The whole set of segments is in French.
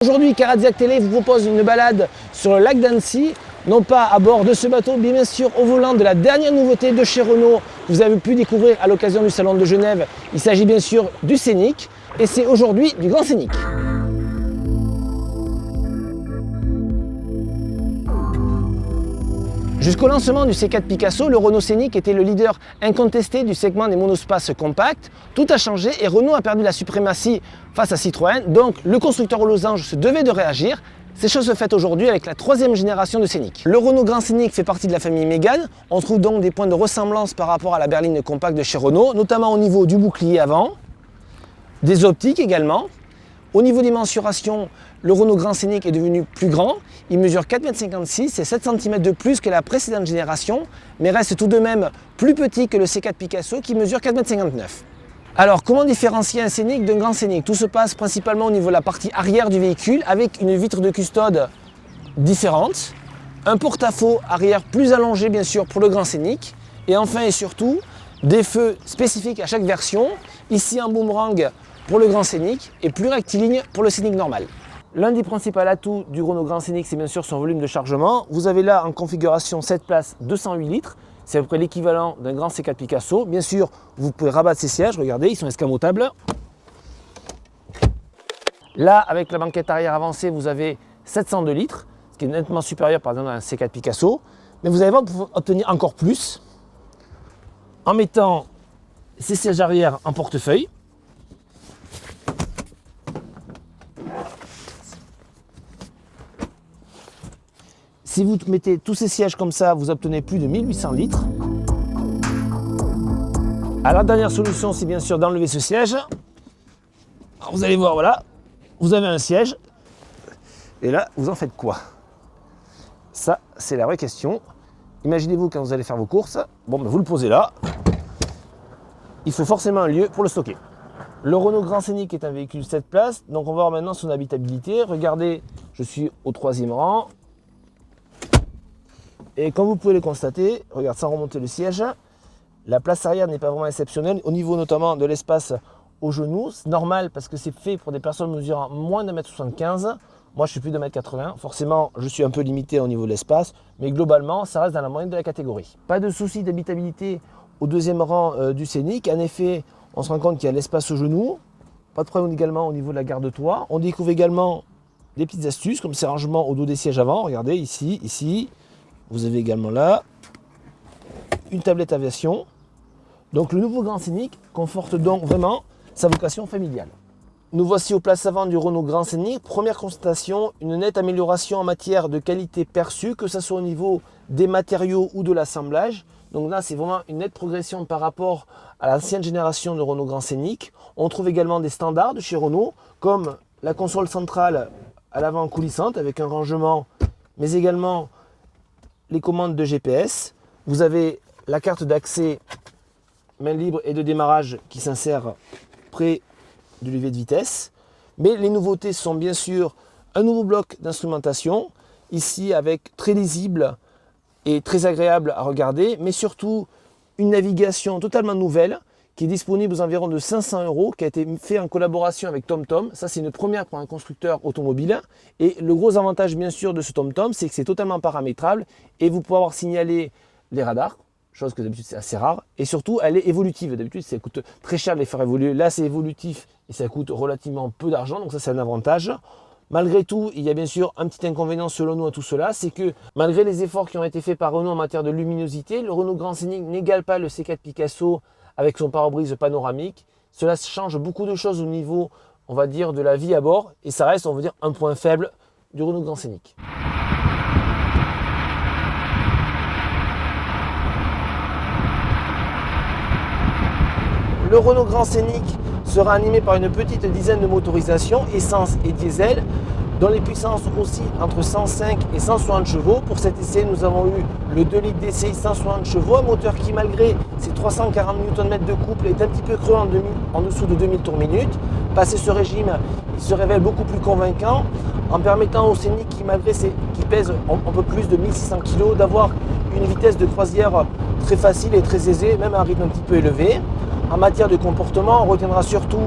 Aujourd'hui, Caradziak Télé vous propose une balade sur le lac d'Annecy, non pas à bord de ce bateau, mais bien sûr au volant de la dernière nouveauté de chez Renault que vous avez pu découvrir à l'occasion du Salon de Genève. Il s'agit bien sûr du Scénic et c'est aujourd'hui du Grand Scénic. Jusqu'au lancement du C4 Picasso, le Renault Scénic était le leader incontesté du segment des monospaces compacts. Tout a changé et Renault a perdu la suprématie face à Citroën, donc le constructeur aux losanges se devait de réagir. C'est chose faite aujourd'hui avec la troisième génération de Scénic. Le Renault Grand Scénic fait partie de la famille Mégane. On trouve donc des points de ressemblance par rapport à la berline compacte de chez Renault, notamment au niveau du bouclier avant, des optiques également. Au niveau des mensurations, le Renault Grand Scénic est devenu plus grand. Il mesure 4,56 m, c'est 7 cm de plus que la précédente génération, mais reste tout de même plus petit que le C4 Picasso qui mesure 4,59 m. Alors, comment différencier un Scénic d'un Grand Scénic? Tout se passe principalement au niveau de la partie arrière du véhicule, avec une vitre de custode différente, un porte-à-faux arrière plus allongé bien sûr pour le Grand Scénic, et enfin et surtout, des feux spécifiques à chaque version, ici un boomerang pour le Grand Scénic et plus rectiligne pour le Scénic normal. L'un des principaux atouts du Renault Grand Scénic, c'est bien sûr son volume de chargement. Vous avez là en configuration 7 places 208 litres, c'est à peu près l'équivalent d'un grand C4 Picasso. Bien sûr, vous pouvez rabattre ces sièges, regardez, ils sont escamotables. Là, avec la banquette arrière avancée, vous avez 702 litres, ce qui est nettement supérieur par exemple à un C4 Picasso. Mais vous allez voir, vous pouvez obtenir encore plus en mettant ces sièges arrière en portefeuille. Si vous mettez tous ces sièges comme ça, vous obtenez plus de 1800 litres. Alors, la dernière solution, c'est bien sûr d'enlever ce siège. Alors, vous allez voir, voilà, vous avez un siège. Et là, vous en faites quoi? Ça, c'est la vraie question. Imaginez-vous quand vous allez faire vos courses, bon, ben, vous le posez là. Il faut forcément un lieu pour le stocker. Le Renault Grand Scénic est un véhicule 7 places, donc on va voir maintenant son habitabilité. Regardez, je suis au 3e rang. Et comme vous pouvez le constater, regarde, sans remonter le siège, la place arrière n'est pas vraiment exceptionnelle, au niveau notamment de l'espace aux genoux. C'est normal parce que c'est fait pour des personnes mesurant moins de 1,75 m. Moi, je suis plus de 1,80 m. Forcément, je suis un peu limité au niveau de l'espace, mais globalement, ça reste dans la moyenne de la catégorie. Pas de souci d'habitabilité au 2e rang du Scénic. En effet, on se rend compte qu'il y a l'espace aux genoux. Pas de problème également au niveau de la garde-toit. On découvre également des petites astuces comme ces rangements au dos des sièges avant. Regardez, ici, ici. Vous avez également là une tablette aviation. Donc le nouveau Grand Scénic conforte donc vraiment sa vocation familiale. Nous voici aux places avant du Renault Grand Scénic. Première constatation, une nette amélioration en matière de qualité perçue, que ce soit au niveau des matériaux ou de l'assemblage. Donc là, c'est vraiment une nette progression par rapport à l'ancienne génération de Renault Grand Scénic. On trouve également des standards de chez Renault, comme la console centrale à l'avant coulissante avec un rangement, mais également les commandes de GPS. Vous avez la carte d'accès main libre et de démarrage qui s'insère près du levier de vitesse. Mais les nouveautés sont bien sûr un nouveau bloc d'instrumentation, ici avec très lisible et très agréable à regarder, mais surtout une navigation totalement nouvelle qui est disponible aux environs de 500 €, qui a été fait en collaboration avec TomTom. Ça, c'est une première pour un constructeur automobile. Et le gros avantage, bien sûr, de ce TomTom, c'est que c'est totalement paramétrable et vous pouvez avoir signalé les radars, chose que d'habitude c'est assez rare. Et surtout, elle est évolutive. D'habitude, ça coûte très cher de les faire évoluer. Là, c'est évolutif et ça coûte relativement peu d'argent. Donc ça, c'est un avantage. Malgré tout, il y a bien sûr un petit inconvénient selon nous à tout cela, c'est que malgré les efforts qui ont été faits par Renault en matière de luminosité, le Renault Grand Scénic n'égale pas le C4 Picasso avec son pare-brise panoramique. Cela change beaucoup de choses au niveau, on va dire, de la vie à bord. Et ça reste, on va dire, un point faible du Renault Grand Scénic. Le Renault Grand Scénic sera animé par une petite dizaine de motorisations, essence et diesel, dont les puissances aussi entre 105 et 160 chevaux. Pour cet essai, nous avons eu le 2 litres DCI 160 chevaux, un moteur qui, malgré ses 340 Nm de couple, est un petit peu creux en dessous de 2000 tours minute. Passé ce régime, il se révèle beaucoup plus convaincant, en permettant au Scénic, qui pèse un peu plus de 1600 kg, d'avoir une vitesse de croisière très facile et très aisée, même à un rythme un petit peu élevé. En matière de comportement, on retiendra surtout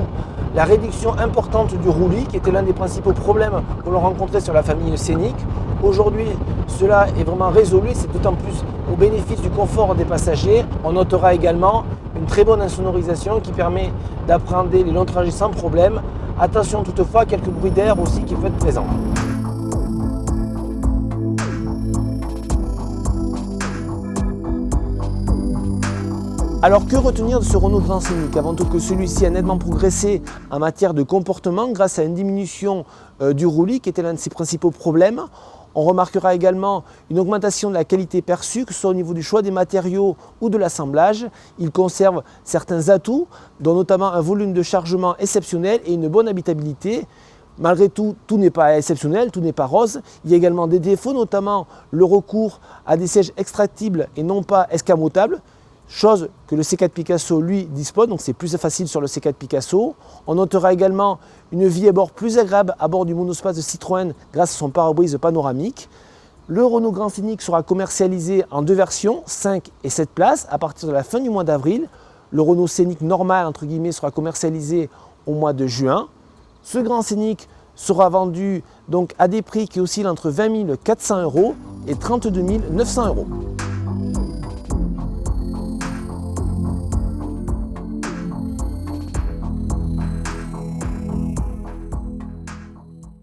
la réduction importante du roulis, qui était l'un des principaux problèmes que l'on rencontrait sur la famille Scénic. Aujourd'hui, cela est vraiment résolu, c'est d'autant plus au bénéfice du confort des passagers. On notera également une très bonne insonorisation qui permet d'appréhender les longs trajets sans problème. Attention toutefois, quelques bruits d'air aussi qui peuvent être présents. Alors que retenir de ce Renault Grand Scénic? Avant tout que celui-ci a nettement progressé en matière de comportement grâce à une diminution du roulis qui était l'un de ses principaux problèmes. On remarquera également une augmentation de la qualité perçue, que ce soit au niveau du choix des matériaux ou de l'assemblage. Il conserve certains atouts, dont notamment un volume de chargement exceptionnel et une bonne habitabilité. Malgré tout, tout n'est pas exceptionnel, tout n'est pas rose. Il y a également des défauts, notamment le recours à des sièges extractibles et non pas escamotables, chose que le C4 Picasso lui dispose, donc c'est plus facile sur le C4 Picasso. On notera également une vie à bord plus agréable à bord du monospace de Citroën grâce à son pare-brise panoramique. Le Renault Grand Scénic sera commercialisé en deux versions, 5 et 7 places, à partir de la fin du mois d'avril. Le Renault Scénic normal, entre guillemets, sera commercialisé au mois de juin. Ce Grand Scénic sera vendu donc à des prix qui oscillent entre 20 400 € et 32 900 €.